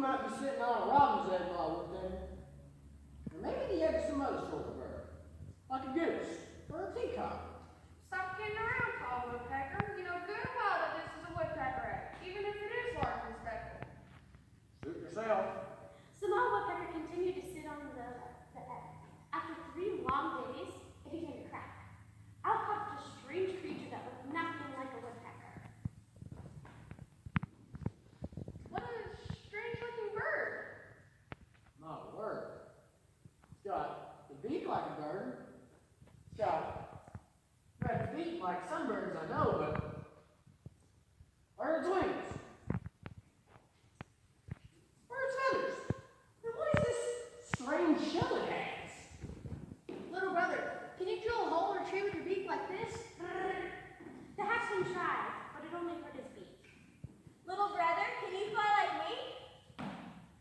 might be sitting on a robin's egg while we're there. Or maybe the egg of some other sort of bird, like a goose or a peacock. Stop kidding around, Paul Woodpecker. You know good and well that this is a woodpecker egg, even if it is large and speckled. Suit yourself. Samal Woodpecker continued to sit on the egg. After 3 long days, it began to crack. Out popped a strange creature that looked nothing like a woodpecker. What a strange-looking bird. My word. It's got the beak like a bird. It's got red feet like some birds I know, but where are its wings? Where are its feathers? And what is this strange shell it has? Little brother, can you drill a hole or tree with your beak like this? The hatchling tried, but it only hurt his beak. Little brother, can you fly like me?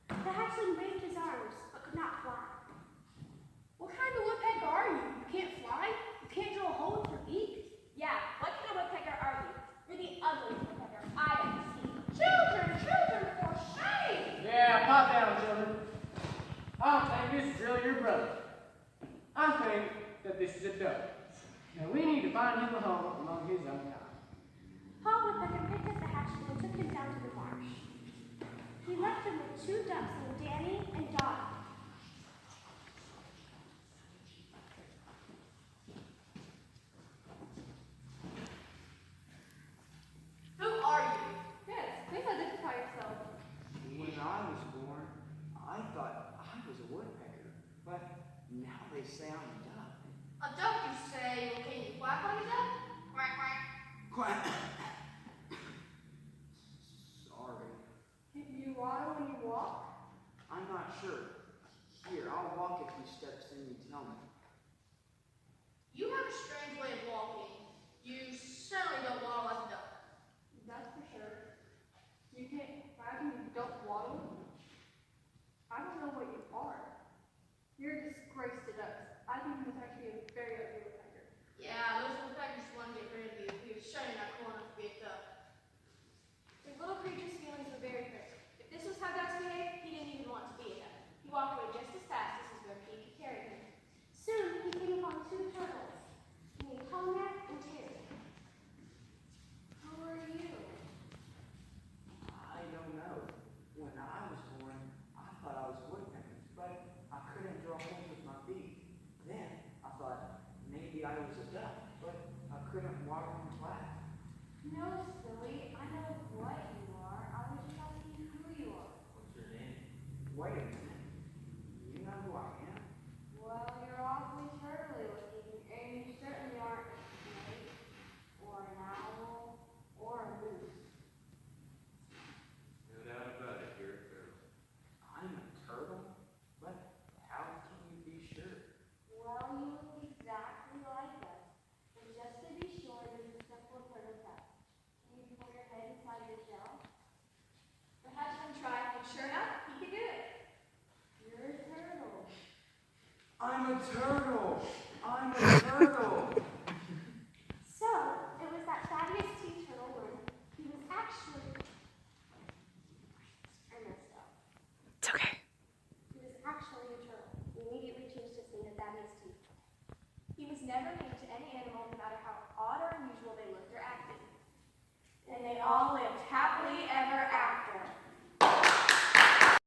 The hatchling waved his arms, but could not fly. What kind of woodpecker are you? You can't fly? You can't drill a hole with your beak? Yeah, what kind of woodpecker are you? You're the ugliest woodpecker I've ever seen. Children, for shame! Yeah, pop down, children. I don't think this is really your brother. I think that this is a dove. And we need to find him a home among his own kind. Paul Woodpecker picked up the hatchling and took him down to the marsh. He left him with 2 ducks named Danny and Dottie. Who are you? Yes, please identify yourself. When I was born, I thought I was a woodpecker, but now they say I'm a duck. A duck, you say? Well, can you quack like a duck? Quack, quack. Quack. Sorry, Can you ride when you walk? I'm not sure. Here, I'll walk a few steps, then you tell me. You have a strange way of walking. You certainly don't waddle like a duck. That's for sure. You can't quack and you don't waddle. I don't know what you are. You're a disgrace to ducks. I think you must actually be a very ugly woodpecker. Yeah, those woodpeckers want to get rid of you. You're certainly not cool enough to be a duck. The little creature's feelings were very hurt. If this was how ducks behaved, he didn't even want to be a duck. He walked away just as fast as his bare feet could carry him. Soon, he came upon 2 turtles, named Cognac and Terry. Who are you? I don't know. When I was born, I thought I was a woodpecker, but I couldn't draw holes with my beak. Then I thought maybe I was a duck, but I couldn't waddle and quack. No, silly. I know what you are. I was just asking who you are. What's your name? Wait a minute. You know who I am? Well, you're awfully turtly looking, and you certainly aren't a snake, or an owl, or a moose. No doubt about it, you're a turtle. I'm a turtle? But how can you be sure? Well, you look exactly like us. And just to be sure, there's a simple turtle test. Can you pull your head inside your shell? The hatchling tried, and sure enough, he could do it. You're a turtle. I'm a turtle! I'm a turtle!